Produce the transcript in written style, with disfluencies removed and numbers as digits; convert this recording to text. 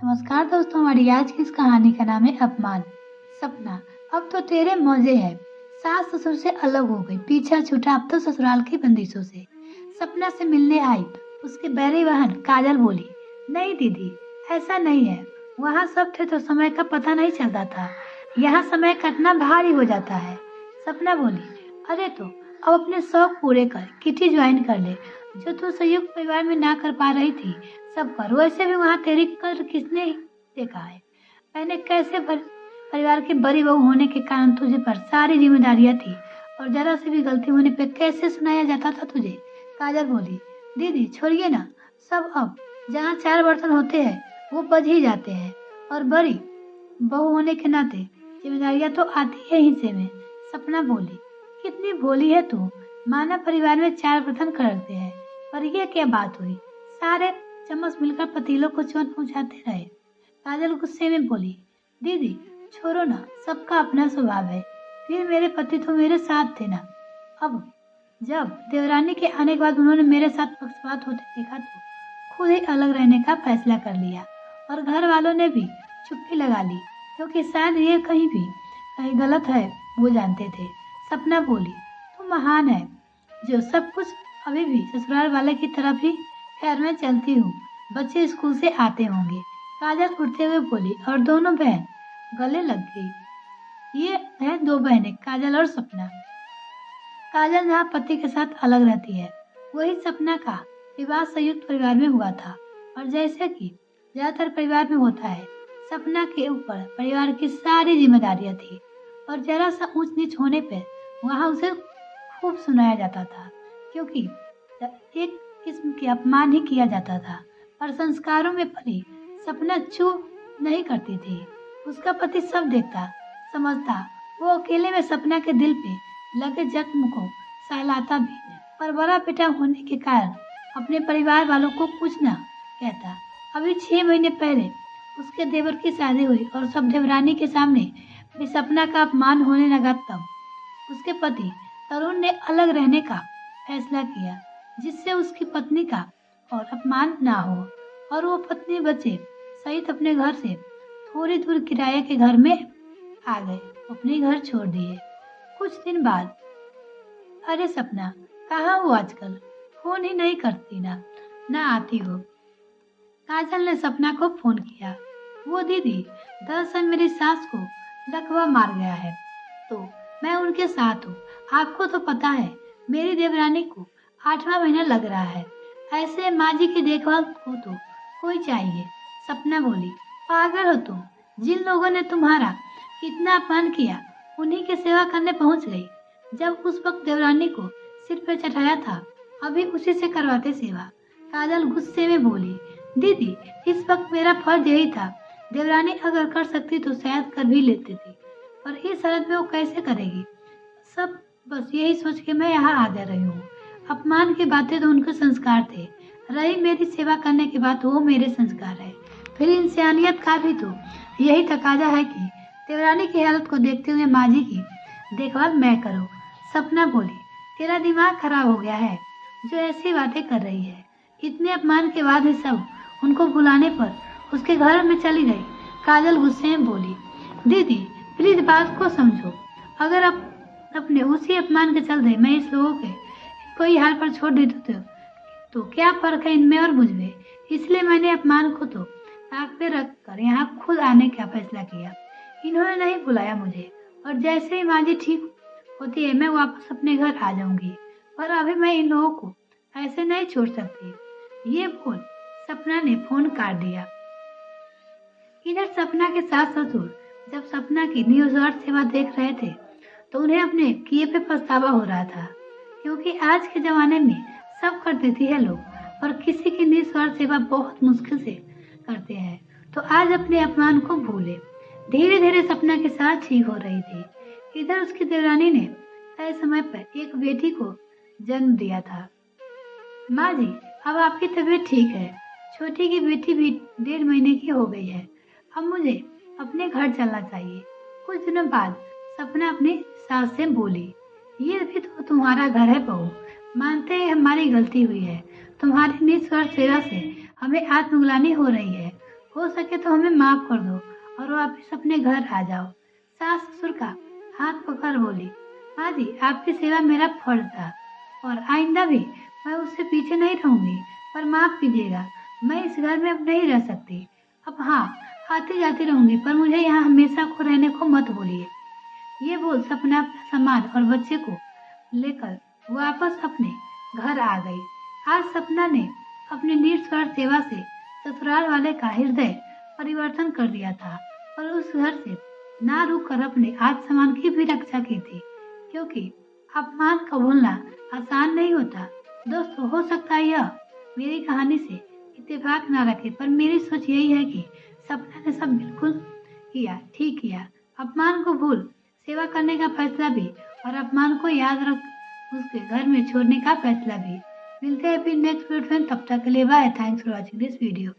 नमस्कार दोस्तों, हमारी आज की इस कहानी का नाम है अपमान। सपना। अब तो तेरे मौजे हैं। सास ससुर से अलग हो गई, पीछा छूटा अब तो ससुराल की बंदिशों से। सपना से मिलने आई, उसके बैरी बहन काजल बोली, नहीं दीदी, ऐसा नहीं है। वहाँ सब थे तो समय का पता नहीं चलता था, यहाँ समय कटना भारी हो जाता है। सपना बोली, अरे तो अब अपने शौक पूरे कर, किटी ज्वाइन कर ले। जो तू संयुक्त परिवार में ना कर पा रही थी, सब कर। वैसे भी वहाँ तेरी कद्र किसने देखा है। मैंने कैसे परिवार की बड़ी बहू होने के कारण तुझे पर सारी जिम्मेदारियां थी, और जरा से भी गलती होने पे कैसे सुनाया जाता था तुझे। काजल बोली, दीदी छोड़िए ना, सब अब जहाँ चार बर्तन होते हैं वो बज ही जाते हैं, और बड़ी बहू होने के नाते जिम्मेदारियां तो आती है हिस्से में। सपना बोली, कितनी भोली है तू। माना परिवार में चार बर्तन खड़कते हैं, पर यह क्या बात हुई। सारे चम्मच मिलकर पतीलों को चोट पहुंचाते रहे। काजल गुस्से में बोली, दीदी छोड़ो ना, सबका अपना स्वभाव है। फिर मेरे पति तो मेरे साथ थे ना। अब जब देवरानी के आने के बाद उन्होंने मेरे साथ पक्षपात होते देखा तो खुद ही अलग रहने का फैसला कर लिया, और घर वालों ने भी चुप्पी लगा ली, क्योंकि शायद ये कहीं गलत है वो जानते थे। सपना बोली, तू महान है जो सब कुछ अभी भी ससुराल वाले की तरफ ही खैर मैं चलती हूँ। बच्चे स्कूल से आते होंगे। काजल उठते हुए बोली, और दोनों बहन गले लग गई। ये है दो बहनें, काजल और सपना। काजल जहाँ पति के साथ अलग रहती है, वही सपना का विवाह संयुक्त परिवार में हुआ था। और जैसे कि ज्यादातर परिवार में होता है, सपना के ऊपर परिवार की सारी जिम्मेदारियां थी, और जरा सा ऊंच नीच होने पर वहाँ उसे खूब सुनाया जाता था, क्योंकि एक किस्म के अपमान ही किया जाता था। और संस्कारों में पली सपना चूप नहीं करती थी। उसका पति सब देखता समझता। वो अकेले में सपना के दिल पे लगे जख्म को सहलाता भी, पर बड़ा बेटा होने के कारण अपने परिवार वालों को कुछ न कहता। अभी 6 महीने पहले उसके देवर की शादी हुई, और सब देवरानी के सामने भी सपना का अपमान होने लगा। तब उसके पति तरुण ने अलग रहने का फैसला किया, जिससे उसकी पत्नी का और अपमान ना हो, और वो पत्नी बच्चे सहित अपने घर से थोड़ी दूर किराए के घर में आ गए, अपने घर छोड़ दिए। कुछ दिन बाद, अरे सपना कहाँ हो आजकल, फोन ही नहीं करती ना आती हो। काजल ने सपना को फोन किया। वो दीदी, दरअसल मेरी सास को लकवा मार गया है, तो मैं उनके साथ हूँ। आपको तो पता है मेरी देवरानी को 8वां महीना लग रहा है। ऐसे माँ जी की देखभाल को तो कोई चाहिए। सपना बोली, पागल हो तुम। जिन लोगों ने तुम्हारा इतना अपमान किया, उन्हीं की सेवा करने पहुंच गई। जब उस वक्त देवरानी को सिर पे चढ़ाया था, अभी उसी से करवाते सेवा। काजल गुस्से में बोली, दीदी इस वक्त मेरा फर्ज यही था। देवरानी अगर कर सकती तो शायद कर भी लेती थी, पर इस हालत में वो कैसे करेगी। सब बस यही सोच के मैं यहाँ आ जा रही हूँ। अपमान की बातें तो उनके संस्कार थे, रही मेरी सेवा करने की बात, वो मेरे संस्कार है। फिर इंसानियत का भी तो यही तकाजा है कि देवरानी की हालत को देखते हुए माँ जी की देखभाल मैं करूँ। सपना बोली, तेरा दिमाग खराब हो गया है जो ऐसी बातें कर रही है। इतने अपमान के बाद ही सब उनको बुलाने पर उसके घर में चली गई। काजल गुस्से में बोली, दीदी प्लीज बात को समझो। अगर आप अपने उसी अपमान के चलते मैं इस लोगों के कोई हाल पर छोड़ देती तो क्या फर्क है इनमें और मुझमें। इसलिए मैंने अपमान को तो आग पे रख कर यहाँ खुद आने का फैसला किया। इन्होंने नहीं बुलाया मुझे, और जैसे ही माँ जी ठीक होती है मैं वापस अपने घर आ जाऊंगी, पर अभी मैं इन लोगों को ऐसे नहीं छोड़ सकती। ये बोल सपना ने फोन काट दिया। इधर सपना के सास ससुर जब सपना की निस्वार्थ सेवा देख रहे थे, तो उन्हें अपने किए पे पछतावा हो रहा था, क्योंकि आज के जमाने में सब कर देती है लोग, और किसी की निस्वार्थ सेवा बहुत मुश्किल से करते हैं। तो आज अपने अपमान को भूले। धीरे धीरे सपना के साथ ठीक हो रही थी। इधर उसकी देवरानी ने तय समय पर एक बेटी को जन्म दिया था। माँ जी, अब आपकी तबीयत ठीक है। छोटी की बेटी भी 1.5 महीने की हो गई है। अब मुझे अपने घर चलना चाहिए। कुछ दिनों बाद सपना अपनी सास से बोली, ये भी तो तुम्हारा घर है बहू। मानते हैं हमारी गलती हुई है। तुम्हारी निस्वार्थ सेवा से हमें आत्मग्लानि हो रही है। हो सके तो हमें माफ कर दो और वापस अपने घर आ जाओ। सास ससुर का हाथ पकड़ बोली, माँ जी आपकी सेवा मेरा फर्ज था और आइंदा भी मैं उससे पीछे नहीं रहूंगी, पर माफ कीजिएगा, मैं इस घर में अब नहीं रह सकती। अब हाँ, आती जाती रहूंगी, पर मुझे यहाँ हमेशा को रहने को मत बोलिए। ये बोल सपना अपना सामान और बच्चे को लेकर वापस अपने घर आ गई। आज सपना ने अपनी निस्वार्थ सेवा से ससुराल वाले का हृदय परिवर्तन कर दिया था और उस घर से ना रुक कर अपने आज सामान की भी रक्षा की थी, क्योंकि अपमान का भूलना आसान नहीं होता। दोस्तों, हो सकता है यह मेरी कहानी से इत्तेफाक ना रखे, पर मेरी सोच यही है कि सपना ने सब बिल्कुल किया, ठीक किया। अपमान को भूल सेवा करने का फैसला भी, और अपमान को याद रख उसके घर में छोड़ने का फैसला भी। मिलते हैं फिर नेक्स्ट वीडियो में, तब तक के लिए bye. Thanks for watching this video.